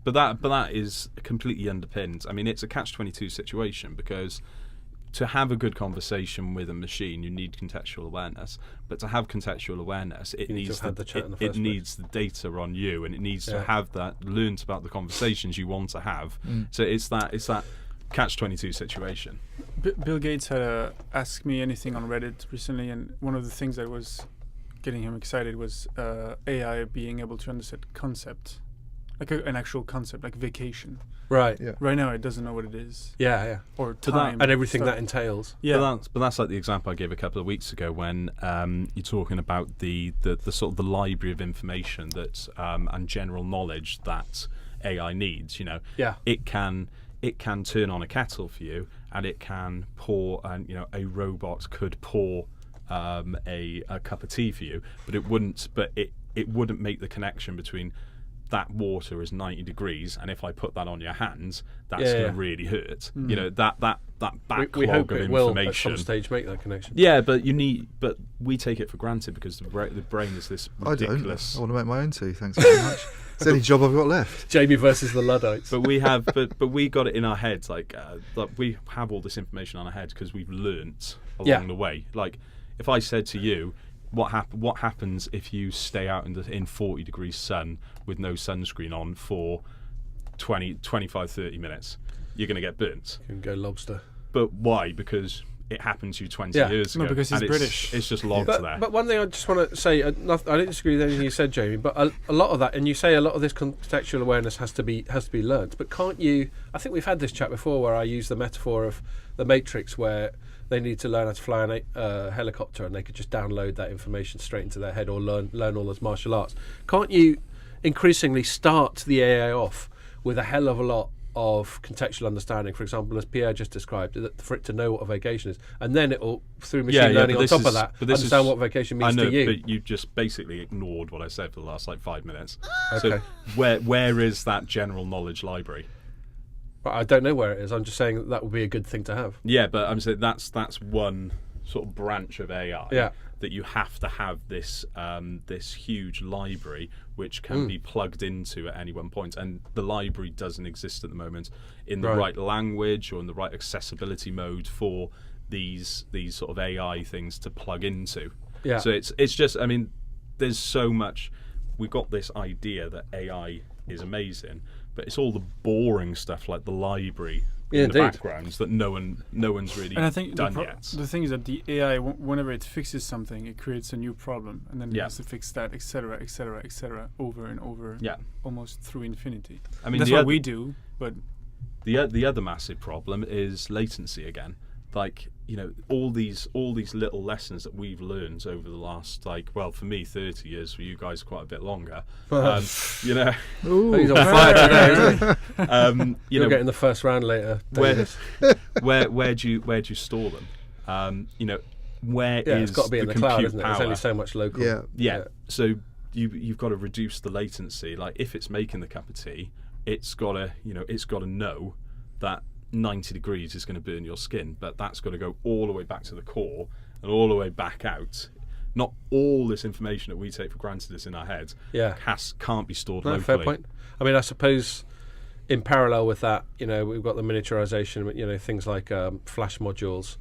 Speaker 2: But that is completely underpinned. I mean, it's a catch-22 situation, because to have a good conversation with a machine, you need contextual awareness. But to have contextual awareness, it needs the data on you, and it needs to have that learnt about the conversations you want to have. So it's that catch-22 situation.
Speaker 4: Bill Gates had asked me anything on Reddit recently, and one of the things that was getting him excited was AI being able to understand concept like an actual concept, like vacation.
Speaker 1: Right.
Speaker 3: Yeah.
Speaker 4: Right now, it doesn't know what it is.
Speaker 1: Yeah.
Speaker 4: Or
Speaker 2: that-
Speaker 4: time.
Speaker 1: And everything
Speaker 4: stuff.
Speaker 1: that entails.
Speaker 4: Yeah.
Speaker 2: But that's like the example I gave a couple of weeks ago when you're talking about the sort of the library of information that and general knowledge that AI needs.
Speaker 1: Yeah.
Speaker 2: It can turn on a kettle for you, and it can pour, and a robot could pour a cup of tea for you, but it wouldn't make the connection between that water is 90 degrees, and if I put that on your hands, that's going to really hurt. That backlog
Speaker 1: We hope
Speaker 2: of
Speaker 1: it will
Speaker 2: information.
Speaker 1: at some stage make that connection.
Speaker 2: Yeah, but we take it for granted because the brain is this ridiculous.
Speaker 3: I want to make my own tea. Thanks very much. It's the only job I've got left.
Speaker 1: Jamie versus the Luddites.
Speaker 2: But we have, but we got it in our heads. Like we have all this information on our heads because we've learnt along the way. Like if I said to you, what happens if you stay out in 40 degrees sun with no sunscreen on for 25, 30 minutes? You're going to get burnt.
Speaker 1: You can go lobster.
Speaker 2: But why? Because it happened to you 20 years ago.
Speaker 4: No, because he's
Speaker 2: and
Speaker 4: British.
Speaker 2: It's just logged there.
Speaker 1: But one thing I just want to say, I don't disagree with anything you said, Jamie. But a lot of that, and you say a lot of this contextual awareness has to be learnt. But can't you? I think we've had this chat before, where I use the metaphor of the Matrix, where they need to learn how to fly a helicopter, and they could just download that information straight into their head, or learn all those martial arts. Can't you increasingly start the AI off with a hell of a lot of contextual understanding, for example, as Pierre just described, for it to know what a vacation is, and then it will, through machine learning on top of that, understand what vacation means to you.
Speaker 2: But you just basically ignored what I said for the last 5 minutes.
Speaker 1: Okay.
Speaker 2: So where is that general knowledge library?
Speaker 1: I don't know where it is. I'm just saying that would be a good thing to have.
Speaker 2: Yeah, but I'm saying that's one sort of branch of AI.
Speaker 1: Yeah.
Speaker 2: That you have to have this this huge library which can be plugged into at any one point, and the library doesn't exist at the moment in the right language or in the right accessibility mode for these sort of AI things to plug into.
Speaker 1: Yeah.
Speaker 2: So it's just, I mean, there's so much. We've got this idea that AI is amazing, but it's all the boring stuff like the library in the backgrounds that no one's really
Speaker 4: and I think
Speaker 2: done yet.
Speaker 4: The thing is that the AI, whenever it fixes something, it creates a new problem, and then it has to fix that, etc., etc., etc., over and over, almost through infinity. I mean, that's what we do. But
Speaker 2: the other massive problem is latency again. Like, all these little lessons that we've learned over the last, for me 30 years, for you guys quite a bit longer.
Speaker 1: Ooh,
Speaker 2: He's
Speaker 1: on fire today, isn't he? You'll get in the first round later.
Speaker 2: Where do you store them? Where is
Speaker 1: it's got to be in the cloud, isn't it? There's only so much local.
Speaker 2: Yeah. So you've got to reduce the latency. Like if it's making the cup of tea, it's got to know that 90 degrees is going to burn your skin, but that's got to go all the way back to the core and all the way back out. Not all this information that we take for granted is in our heads. Can't be stored locally.
Speaker 1: Fair point. I mean, I suppose in parallel with that, we've got the miniaturization. Things like flash modules.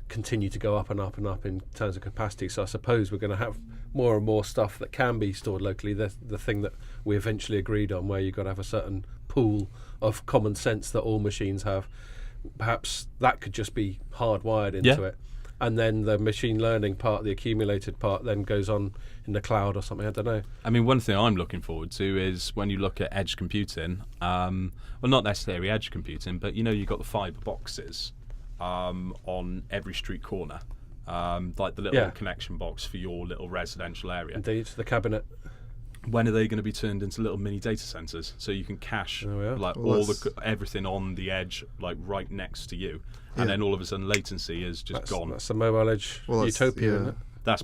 Speaker 1: Continue to go up and up and up in terms of capacity. So I suppose we're going to have more and more stuff that can be stored locally. The thing that we eventually agreed on, where you've got to have a certain pool of common sense that all machines have. Perhaps that could just be hardwired into it, and then the machine learning part, the accumulated part, then goes on in the cloud or something. I don't know.
Speaker 2: I mean, one thing I'm looking forward to is when you look at edge computing. Well, not necessarily edge computing, but you've got the fibre boxes on every street corner, like the little connection box for your little residential area.
Speaker 1: Indeed, the cabinet.
Speaker 2: When are they going to be turned into little mini data centers so you can cache everything on the edge, like right next to you, and then all of a sudden latency is just gone.
Speaker 1: That's the mobile edge utopia, isn't it?
Speaker 2: That's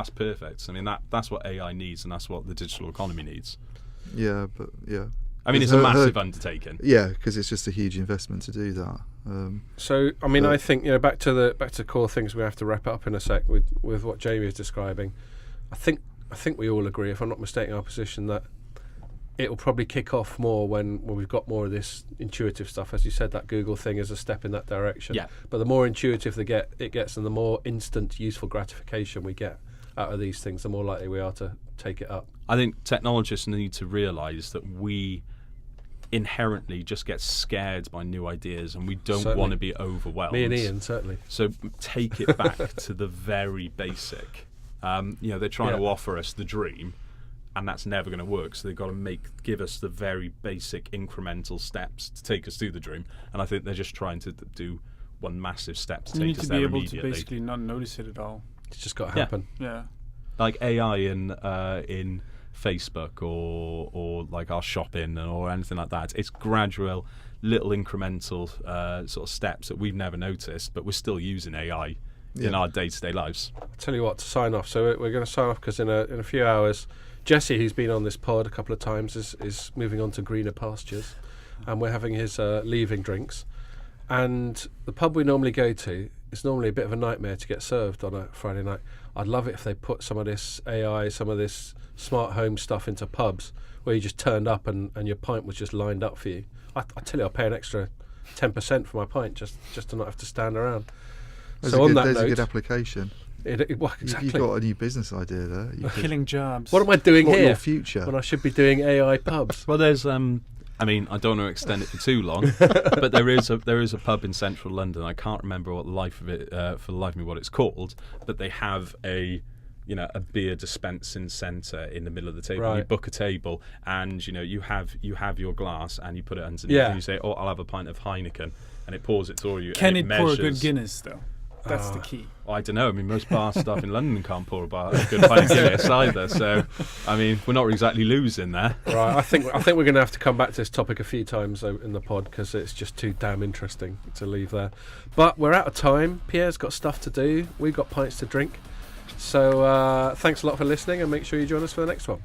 Speaker 2: perfect. I mean, that's what AI needs, and that's what the digital economy needs.
Speaker 3: Yeah, but
Speaker 2: I mean, it's a massive undertaking.
Speaker 3: Yeah, because it's just a huge investment to do that.
Speaker 1: So, I mean, I think back to core things. We have to wrap up in a sec with what Jamie is describing. I think we all agree, if I'm not mistaken our position, that it will probably kick off more when we've got more of this intuitive stuff. As you said, that Google thing is a step in that direction.
Speaker 2: Yeah.
Speaker 1: But the more intuitive it gets, and the more instant useful gratification we get out of these things, the more likely we are to take it up.
Speaker 2: I think technologists need to realise that we inherently just get scared by new ideas, and we don't want to be overwhelmed.
Speaker 1: Me and Iain, certainly.
Speaker 2: So take it back to the very basic. They're trying to offer us the dream, and that's never going to work. So they've got to give us the very basic incremental steps to take us to the dream. And I think they're just trying to do one massive step to take us there immediately.
Speaker 4: You need to be able to basically not notice it at all.
Speaker 1: It's just got to happen.
Speaker 4: Yeah.
Speaker 2: Like AI in Facebook or like our shopping or anything like that. It's gradual, little incremental sort of steps that we've never noticed, but we're still using AI in our day-to-day lives.
Speaker 1: I'll tell you what, to sign off. So we're going to sign off because in a few hours, Jesse, who's been on this pod a couple of times, is moving on to greener pastures, and we're having his leaving drinks. And the pub we normally go to is normally a bit of a nightmare to get served on a Friday night. I'd love it if they put some of this AI, some of this smart home stuff into pubs where you just turned up and your pint was just lined up for you. I tell you, I'll pay an extra 10% for my pint just to not have to stand around.
Speaker 3: There's
Speaker 1: so on that
Speaker 3: note,
Speaker 1: a
Speaker 3: good application.
Speaker 1: Well, exactly.
Speaker 3: You've got a new business idea there.
Speaker 4: Killing jobs.
Speaker 1: What am I doing here?
Speaker 3: Your future.
Speaker 1: When I should be doing AI pubs.
Speaker 2: Well, there's I mean, I don't want to extend it for too long, but there is a pub in central London. I can't remember for the life of me what it's called, but they have a beer dispensing centre in the middle of the table.
Speaker 1: Right.
Speaker 2: You book a table, and you have your glass, and you put it underneath. And you say, "Oh, I'll have a pint of Heineken," and it pours it through you.
Speaker 4: Can
Speaker 2: it
Speaker 4: pour a good Guinness though? That's the key.
Speaker 2: Well, I don't know. I mean, most bar staff in London can't pour a good pint of Guinness either. So, I mean, we're not exactly losing there.
Speaker 1: Right. I think we're going to have to come back to this topic a few times in the pod because it's just too damn interesting to leave there. But we're out of time. Pierre's got stuff to do. We've got pints to drink. So thanks a lot for listening, and make sure you join us for the next one.